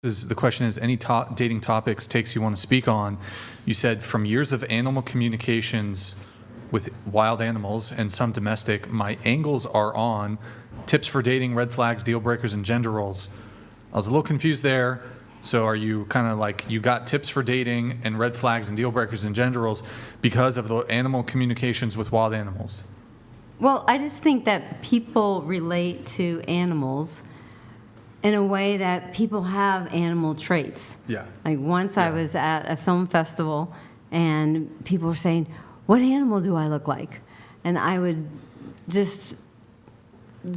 The question is, any dating topics, takes you want to speak on? You said, from years of animal communications with wild animals and some domestic, my angles are on tips for dating, red flags, deal breakers, and gender roles. I was a little confused there. So are you kind of like, you got tips for dating and red flags and deal breakers and gender roles because of the animal communications with wild animals? Well, I just think that people relate to animals in a way that people have animal traits. Yeah. Like once I was at a film festival and people were saying, what animal do I look like? And I would just,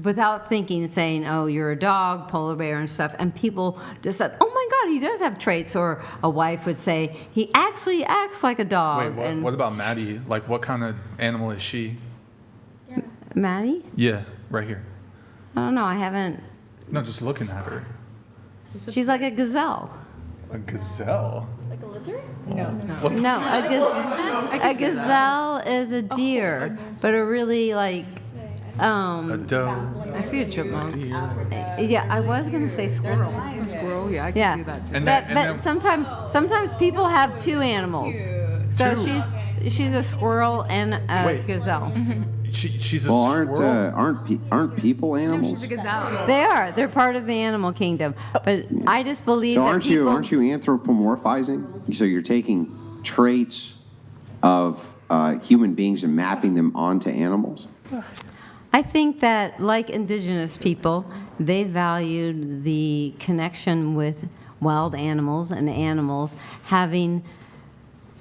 without thinking, saying, oh, you're a dog, polar bear and stuff. And people just said, oh my God, he does have traits. Or a wife would say, he actually acts like a dog. Wait, what about Maddie? Like, what kind of animal is she? Maddie? Yeah, right here. I don't know, I haven't. No, just looking at her. She's like a gazelle. A gazelle? Like a lizard? No, a gazelle is a deer, but a really like, A doe. I see a chipmunk. yeah, I was going to say squirrel. A squirrel, yeah, I can see that too. But sometimes people have two animals. So she's a squirrel and a gazelle. She's a Well, squirrel. aren't people animals? She's a gazelle. They are. They're part of the animal kingdom. But I just believe So that aren't you anthropomorphizing? So you're taking traits of human beings and mapping them onto animals? I think that, like indigenous people, they valued the connection with wild animals and animals having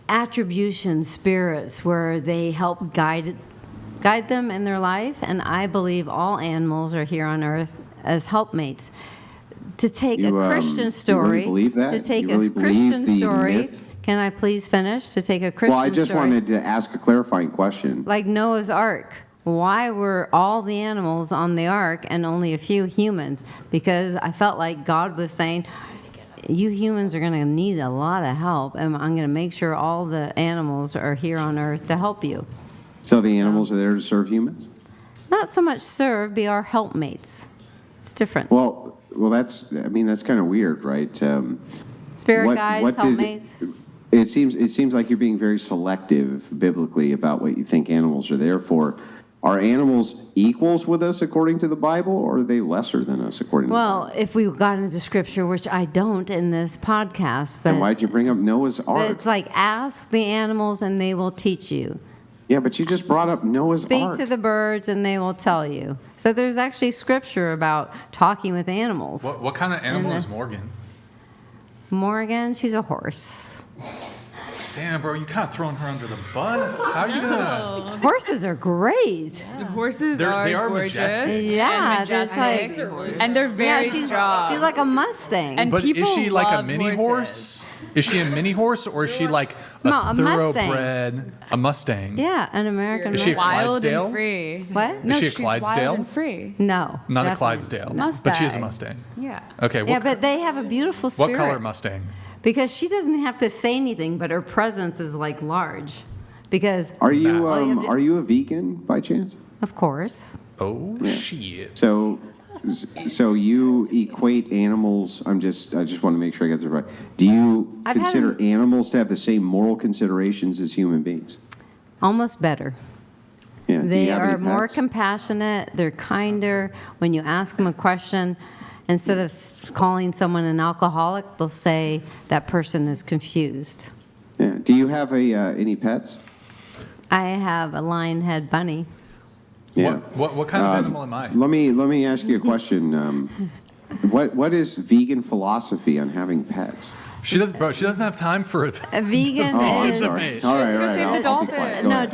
attribution spirits where they help guide them in their life. And I believe all animals are here on earth as helpmates. To take a Christian story, you really believe that? to take You really a Christian believe the story, myth? can I please finish? To take a Christian Well, I just story, wanted to ask a clarifying question. like Noah's Ark. Why were all the animals on the ark and only a few humans? Because I felt like God was saying, you humans are going to need a lot of help, and I'm going to make sure all the animals are here on earth to help you. So the animals are there to serve humans? Not so much serve, be our helpmates. It's different. Well, that's kind of weird, right? Spirit guides, helpmates. It seems like you're being very selective biblically about what you think animals are there for. Are animals equals with us according to the Bible, or are they lesser than us according to the Bible? Well, if we got into Scripture, which I don't in this podcast, but Then why'd you bring up Noah's Ark? it's like ask the animals and they will teach you. Yeah, but you just brought up Noah's Speak Ark. to the birds and they will tell you. So there's actually Scripture about talking with animals. What kind of animal is Morgan? Morgan, she's a horse. Damn, bro, you kind of throwing her under the bus. How are you gonna? Horses are great. The horses They are gorgeous. majestic. Yeah, and there's majestic. And they're very strong. she's like a Mustang. And But is people she like a love mini horses. horse? Is she a mini horse, or is she like a No, a Mustang. thoroughbred, a Mustang? yeah, an American Is she a Mustang. wild Clydesdale? and free. What? No, she a she's Clydesdale? wild and free. No. Not a definitely. Clydesdale, No. but she is a Mustang. Mustang. Yeah. Okay, Yeah, but they have a beautiful spirit. what color Mustang? Because she doesn't have to say anything, but her presence is like large. Because, Are you Mass. are you a vegan by chance? of course, Oh shit! So you equate animals. I just want to make sure I got this right. Do you I've had consider an- animals to have the same moral considerations as human beings? almost better. Yeah. Do They you have any are more pets? compassionate. They're kinder. When you ask them a question, instead of calling someone an alcoholic, they'll say that person is confused. Yeah. Do you have any pets? I have a lion head bunny. Yeah. What kind of animal am I? Let me ask you a question. What is vegan philosophy on having pets? She does, bro. She doesn't have time for it. A vegan Oh, I'm is sorry. All right, all right. save the I'll be dolphin. quiet. Go no. ahead.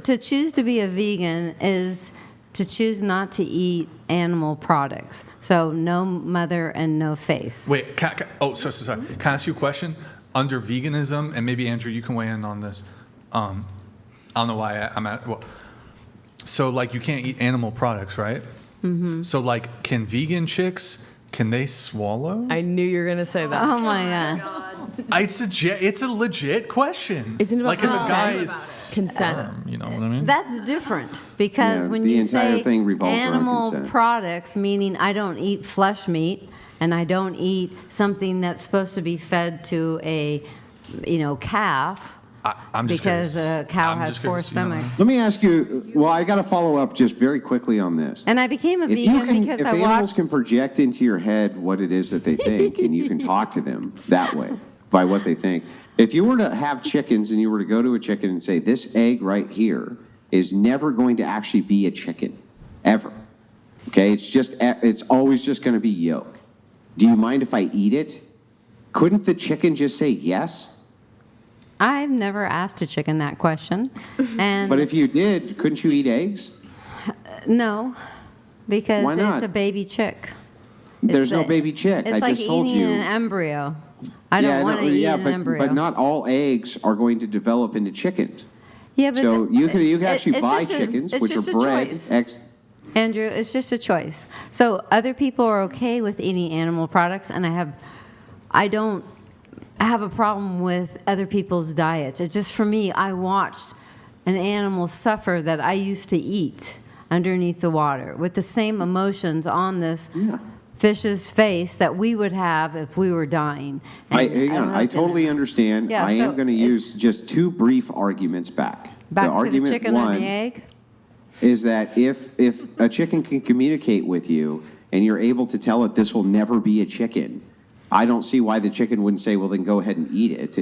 To choose to be a vegan is to choose not to eat animal products. So no mother and no face. Wait. Sorry. Can I ask you a question? Under veganism, and maybe Andrew, you can weigh in on this. I don't know why I'm at. Well, so like you can't eat animal products, right? Mm-hmm. So like, can vegan chicks? Can they swallow? I knew you were going to say that. Oh my God. It's a legit question. Isn't it about like if a guy consent? is Consent. sperm, you know what I mean? That's different because Yeah, when the you entire say thing revolves around animal consent. products, meaning I don't eat flesh meat and I don't eat something that's supposed to be fed to a, calf. I'm just because curious. a cow I'm has just four curious to know. stomachs. Let me ask you, well, I got to follow up just very quickly on this. And I became a If you vegan can, because if I animals watched. can project into your head what it is that they think, and you can talk to them that way by what they think. If you were to have chickens and you were to go to a chicken and say, this egg right here is never going to actually be a chicken, ever. Okay, it's always just going to be yolk. Do you mind if I eat it? Couldn't the chicken just say yes? I've never asked a chicken that question. And But if you did, couldn't you eat eggs? no, because Why not? it's a baby chick. There's no baby chick. It's I like just told eating you. an embryo. I don't want to eat an embryo. But not all eggs are going to develop into chickens. Yeah, but So you can actually it's buy just chickens, it's which are just a bred. choice. Andrew, it's just a choice. So other people are okay with eating animal products, and I don't have a problem with other people's diets. It's just for me, I watched an animal suffer that I used to eat underneath the water with the same emotions on this fish's face that we would have if we were dying. I totally understand. Yeah, I so am going to use just two brief arguments back. Back the to argument the chicken one and the egg. is that if a chicken can communicate with you and you're able to tell it this will never be a chicken, I don't see why the chicken wouldn't say, well, then go ahead and eat it.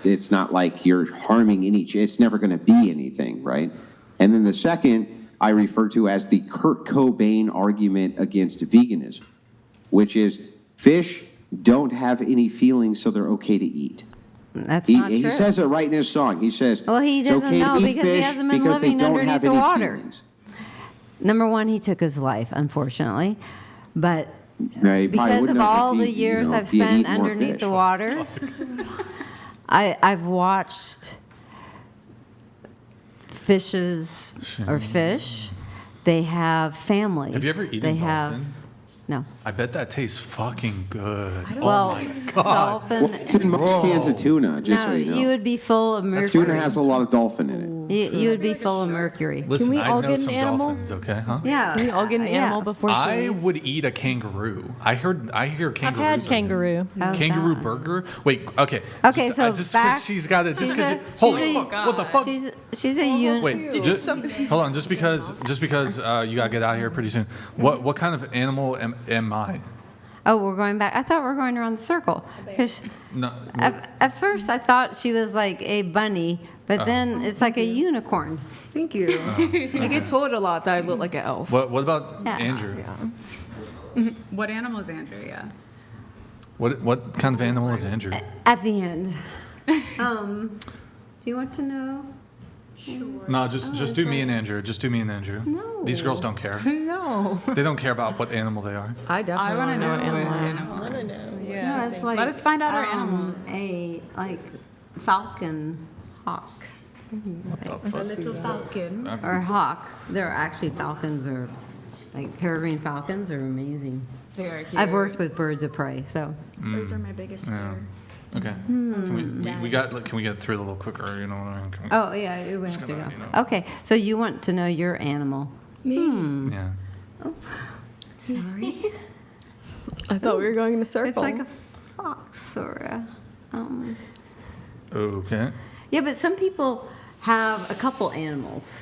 It's not like you're harming it's never going to be anything, right? And then the second I refer to as the Kurt Cobain argument against veganism, which is fish don't have any feelings, so they're okay to eat. That's not true. He says it right in his song. He says, Well, he it's doesn't okay know to eat because he fish hasn't been because they living don't underneath have the any water. feelings. Number one, he took his life, unfortunately. But No, he probably because wouldn't of have all if the he, years if I've he had spent eaten more underneath fish. the water, I've watched fishes or fish. They have family. Have you ever eaten they have, dolphin? No. I bet that tastes fucking good. Well, oh my God. dolphin. Well, it's in most cans of tuna, just No, so you know. you would be full of mercury. Tuna has a lot of dolphin in it. You would be full of mercury. Listen, we I all know get an some animal? dolphins, okay? Huh? Yeah. Can we all get an Yeah. animal before she I leaves? would eat a kangaroo. I hear I've kangaroos. had are kangaroo. How's Kangaroo that? burger? Wait, okay. Okay, just, so just back- because she's got it, just she's because. a- Holy she's a- fuck! What the fuck? She's a unit. Wait, hold on. Just because you gotta get out of here pretty soon. What kind of animal am I? Oh, we're going back. I thought we were going around the circle. 'Cause No. at first, I thought she was like a bunny, but then it's like a unicorn. Thank you. I get told a lot that I look like an elf. What about Yeah. Andrew? What animal is Andrea? What kind of animal is Andrew? At the end. Do you want to know? No, just do me and Andrew. Just do me and Andrew. No. These girls don't care. No. They don't care about what animal they are. I definitely I want to know what what animal. I want to know. Yeah. No, it's like, Let us find out our animal. A falcon hawk. What the fuck? A little falcon. Or hawk. They're actually falcons or like peregrine falcons are amazing. They are cute. I've worked with birds of prey, so. Birds are my biggest Yeah. fear. Okay. Can we get through it a little quicker? You know what I mean? Can we- Oh, yeah, we have to go. gonna, you know. Okay, so you want to know your animal. Yeah. Sorry. I thought we were going in a circle. It's like a fox or a. Okay. Yeah, but some people have a couple animals.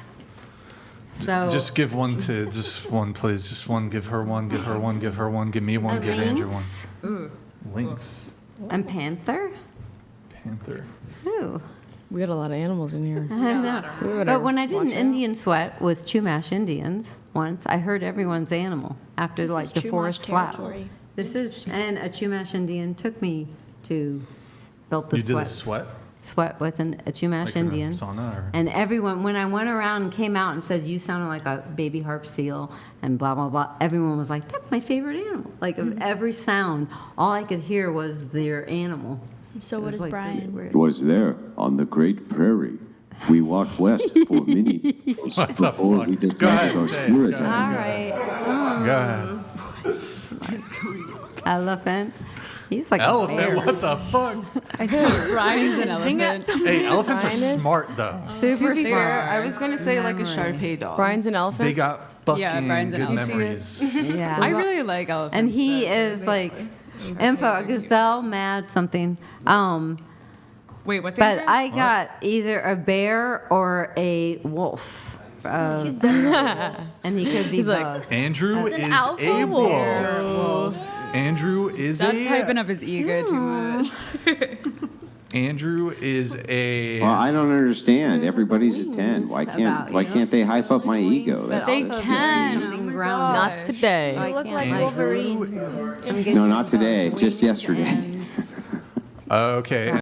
So Just give one to just one, please. Just one. Give her one. Give her one. Give her one. Give me one. a Give Andrew one. lynx Ooh. Lynx. and panther. Panther. Ooh. We got a lot of animals in here. I know. We better But when I did an watch out. Indian sweat with Chumash Indians once, I heard everyone's animal after This like is the Chumash forest flower. territory. This is, and a Chumash Indian took me to built the You did a sweat. sweat? With a Chumash Like in a Indian. sauna or- And everyone, when I went around and came out and said, you sounded like a baby harp seal and blah, blah, blah, everyone was like, that's my favorite animal. Like of every sound, all I could hear was their animal. So It what was, is like, really Brian? weird. Was there on the Great Prairie. We walked west for many years What the before fuck? we Go discovered ahead, our say it. spirit Go ahead. animal. All right. Go ahead. Elephant. He's like Elephant? a bear. What the fuck? I see Brian's an Dang elephant. it. Hey, elephants are Brian is- smart though. Super To be fair, smart. I was going to say like a Memory. Shar-Pei dog. Brian's an elephant. They got fucking Brian's an good elephant. memories. Yeah. I really like elephants. And he though. is like info gazelle mad something. Wait, what's the But answer? I got either a bear or a wolf. And he could be He's like, both. Andrew is an alpha a wolf. wolf. Andrew is That's a hyping up his ego too much. Andrew is a Well, I don't understand. There's Everybody's a wings 10. Why about why you. can't they hype up my ego? But That's They also can. something Oh my grounded. God. Not today. I You look can't, like Andrew- Wolverine. I'm getting No, not today, wings just yesterday. and okay.